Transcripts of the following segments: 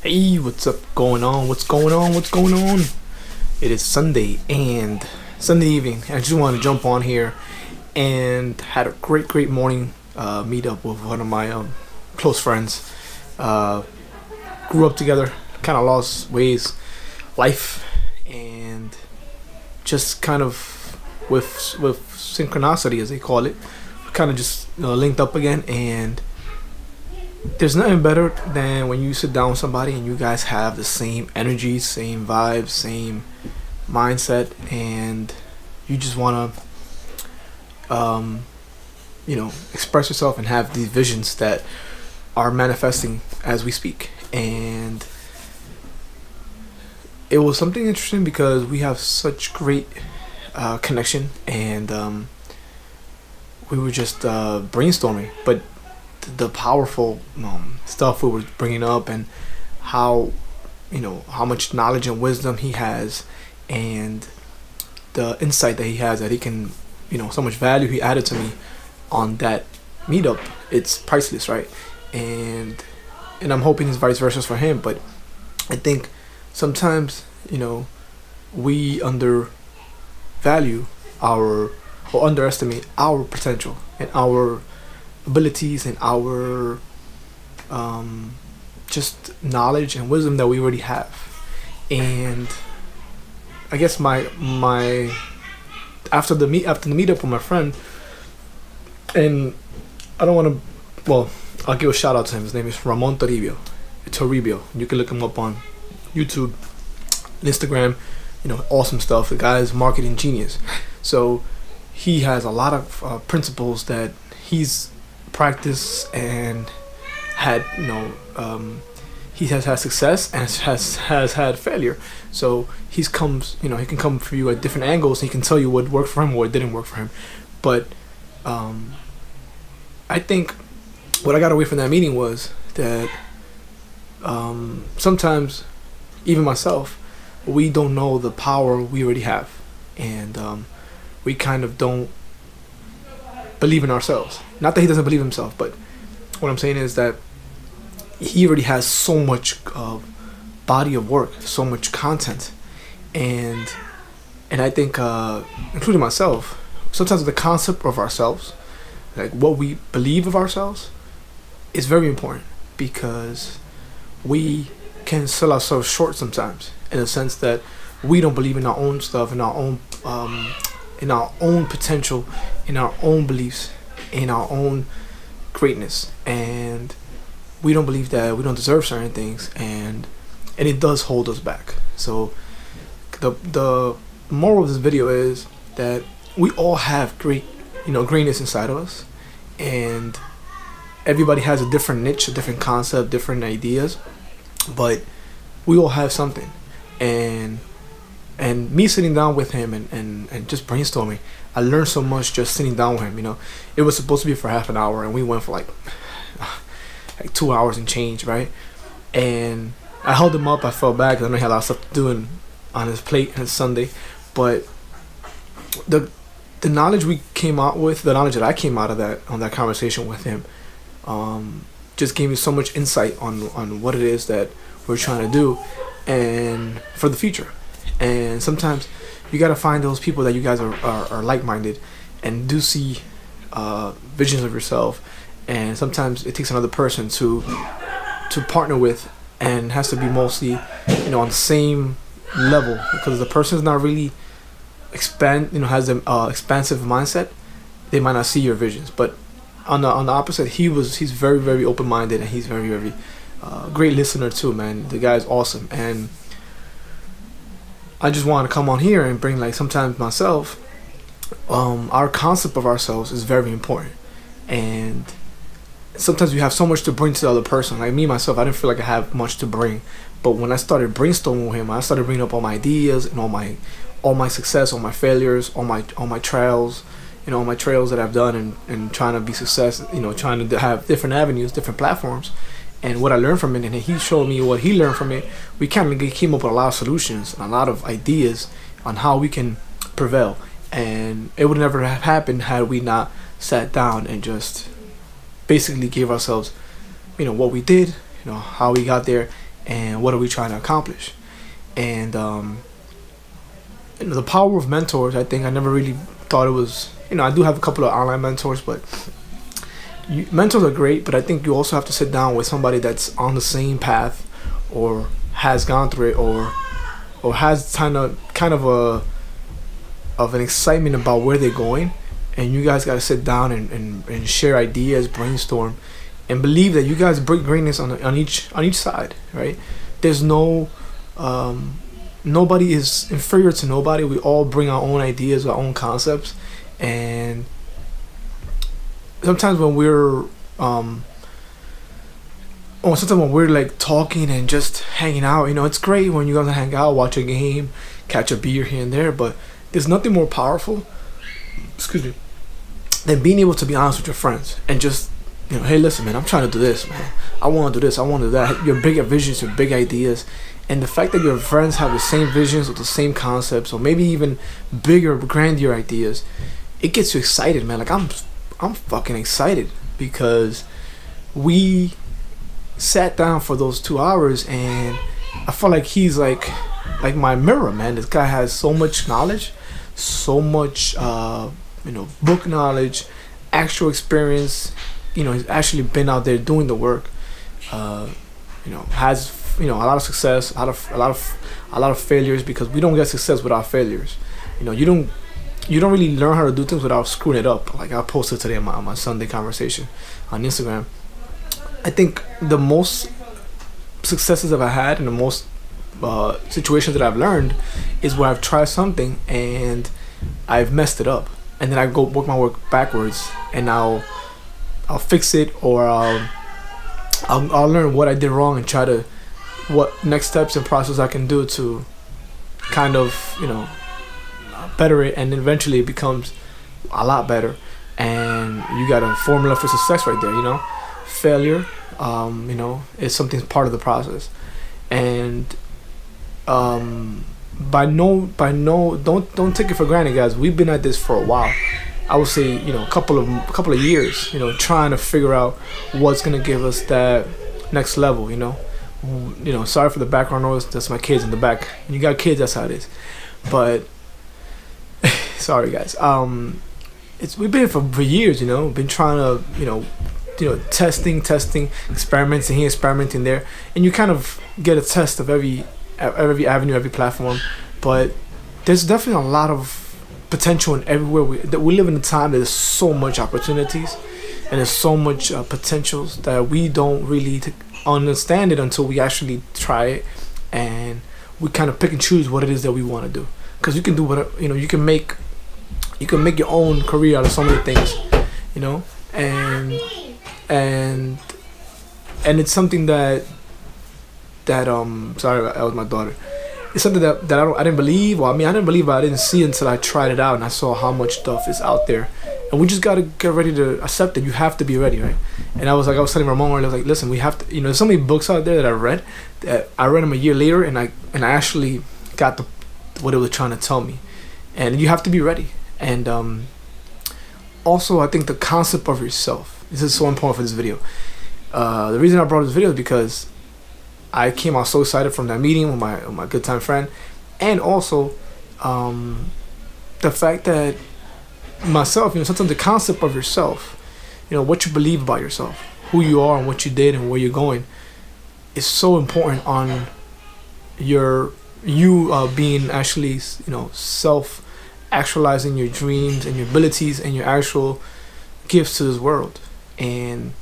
Hey, what's up going on? What's going on? What's going on? It is Sunday and Sunday evening. I just want to jump on here and had a great morning meetup with one of my close friends. Uh, Grew up together, kind of lost ways, life, and just kind of with synchronicity as they call it, kind of just linked up again. And there's nothing better than when you sit down with somebody and you guys have the same energy, same vibes, same mindset, and you just want to express yourself and have these visions that are manifesting as we speak. And it was something interesting because we have such great connection, and we were just brainstorming, but the powerful stuff we were bringing up, and how how much knowledge and wisdom he has, and the insight that he has, that he can, so much value he added to me on that meetup. It's priceless, right? And I'm hoping it's vice versa for him. But I think sometimes we undervalue our, or underestimate our potential and our abilities and our just knowledge and wisdom that we already have. And I guess my after the meetup with my friend, and I don't want to, well, I'll give a shout out to him. His name is Ramon Toribio. You can look him up on YouTube, Instagram. Awesome stuff. The guy is marketing genius. So he has a lot of principles that he's practiced and had. He has had success and has had failure. So he can come for you at different angles. He can tell you what worked for him or what didn't work for him. But I think what I got away from that meeting was that sometimes, even myself, we don't know the power we already have, and we kind of don't believe in ourselves. Not that he doesn't believe in himself, but what I'm saying is that he already has so much body of work, so much content, and I think, including myself, sometimes the concept of ourselves, like what we believe of ourselves, is very important, because we can sell ourselves short sometimes, in a sense that we don't believe in our own stuff, in our own potential, in our own beliefs, in our own greatness, and we don't believe that we don't deserve certain things, and it does hold us back. So the moral of this video is that we all have greatness inside of us, and everybody has a different niche, a different concept, different ideas, but we all have something. And me sitting down with him and just brainstorming, I learned so much just sitting down with him. It was supposed to be for half an hour, and we went for like 2 hours and change, right? And I held him up. I felt bad because I know he had a lot of stuff to do on his plate on Sunday. But the knowledge we came out with, the knowledge that I came out of that conversation with him, just gave me so much insight on what it is that we're trying to do and for the future. And sometimes you got to find those people that you guys are like-minded and do see visions of yourself. And sometimes it takes another person to partner with, and has to be mostly on the same level, because the person's not really has an expansive mindset. They might not see your visions. But on the opposite, he's very open-minded, and he's very great listener too, man. The guy's awesome. And I just want to come on here and bring, like, sometimes myself, our concept of ourselves is very important. And sometimes we have so much to bring to the other person. Like me, myself, I didn't feel like I have much to bring. But when I started brainstorming with him, I started bringing up all my ideas and all my success, all my failures, all my trials, all my trails that I've done, and trying to be success, trying to have different avenues, different platforms, and what I learned from it, and he showed me what he learned from it. We kind of came up with a lot of solutions and a lot of ideas on how we can prevail. And it would never have happened had we not sat down and just basically gave ourselves, what we did, how we got there, and what are we trying to accomplish. And the power of mentors, I think I never really thought it was, I do have a couple of online mentors, but mentors are great, but I think you also have to sit down with somebody that's on the same path, or has gone through it, or has kind of an excitement about where they're going, and you guys got to sit down and share ideas, brainstorm, and believe that you guys bring greatness on each side, right? There's no nobody is inferior to nobody. We all bring our own ideas, our own concepts, and sometimes when we're like talking and just hanging out, it's great when you guys hang out, watch a game, catch a beer here and there, but there's nothing more powerful, than being able to be honest with your friends and just, hey, listen, man, I'm trying to do this, man. I want to do this, I want to do that. Your bigger visions, your big ideas, and the fact that your friends have the same visions or the same concepts, or maybe even bigger, grander ideas, it gets you excited, man. Like I'm fucking excited because we sat down for those 2 hours, and I felt like he's like my mirror, man. This guy has so much knowledge, so much book knowledge, actual experience. He's actually been out there doing the work. Has a lot of success, a lot of failures, because we don't get success without failures. You don't really learn how to do things without screwing it up. Like I posted today on my Sunday conversation on Instagram. I think the most successes that I've had, and the most situations that I've learned, is where I've tried something and I've messed it up, and then I go work my work backwards, and I'll fix it, or I'll learn what I did wrong and try to what next steps and process I can do to kind of better it, and eventually it becomes a lot better. And you got a formula for success right there. Failure is something part of the process, and don't take it for granted, guys. We've been at this for a while. I would say a couple of years, trying to figure out what's gonna give us that next level. Sorry for the background noise, that's my kids in the back. And you got kids, that's how it is. But sorry, guys. We've been for years, been trying to testing, experimenting here, experimenting there, and you kind of get a test of every avenue, every platform. But there's definitely a lot of potential in everywhere. We live in a time that there's so much opportunities, and there's so much potentials that we don't really understand it until we actually try it, and we kind of pick and choose what it is that we want to do. Because you can do whatever, you can make your own career out of so many things, and it's something that sorry, that was my daughter. It's something that I didn't believe. Well, I didn't believe, but I didn't see until I tried it out, and I saw how much stuff is out there, and we just gotta get ready to accept it. You have to be ready, right? And I was telling Ramon, I was like, listen, we have to. There's so many books out there that I read them a year later, and I actually got what it was trying to tell me, and you have to be ready. And also, I think the concept of yourself. This is so important for this video. The reason I brought this video is because I came out so excited from that meeting with my good time friend, and also the fact that myself, sometimes the concept of yourself, what you believe about yourself, who you are and what you did and where you're going, is so important on you being actually self actualizing your dreams and your abilities and your actual gifts to this world. And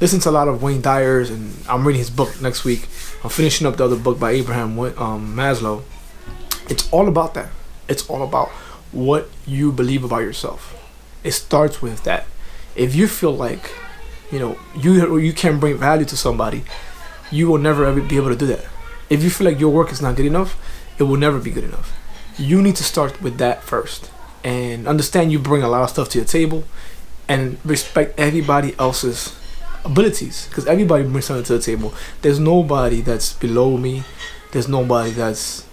listen to a lot of Wayne Dyer's, and I'm reading his book next week. I'm finishing up the other book by Abraham Maslow. It's all about that. It's all about what you believe about yourself. It starts with that. If you feel like you can bring value to somebody, you will never ever be able to do that. If you feel like your work is not good enough, it will never be good enough. You need to start with that first, and understand you bring a lot of stuff to your table, and respect everybody else's abilities, because everybody brings something to the table. There's nobody that's below me. There's nobody that's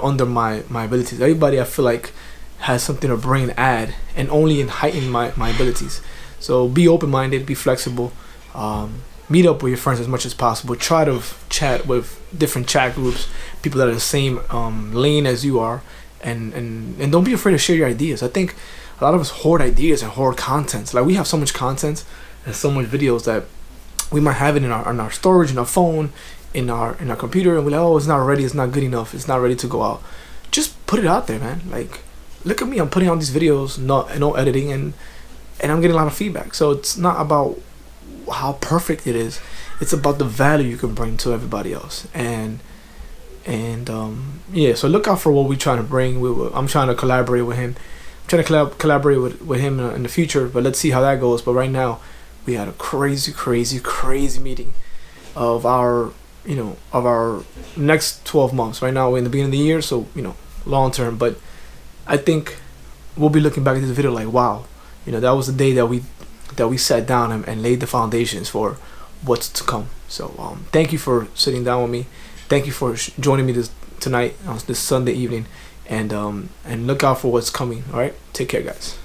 under my abilities. Everybody, I feel like, has something to bring and add, and only heighten my abilities. So be open-minded, be flexible, meet up with your friends as much as possible. Try to chat with different chat groups, people that are the same lane as you are, and don't be afraid to share your ideas. I think a lot of us hoard ideas and hoard contents. Like, we have so much content and so much videos that we might have it in our storage, in our phone, in our computer, and we're like, oh, it's not ready, it's not good enough, it's not ready to go out. Just put it out there, man. Like, look at me, I'm putting out these videos, no editing, and I'm getting a lot of feedback. So it's not about how perfect it is, it's about the value you can bring to everybody else. And yeah, so look out for what we're trying to bring. I'm trying to collaborate with him. I'm trying to collaborate with him in the future, but let's see how that goes. But right now, we had a crazy meeting of our next 12 months. Right now we're in the beginning of the year, so long term. But I think we'll be looking back at this video like, wow, that was the day that we sat down and laid the foundations for what's to come. So thank you for sitting down with me. Thank you for joining me tonight on this Sunday evening, and look out for what's coming. All right, take care, guys.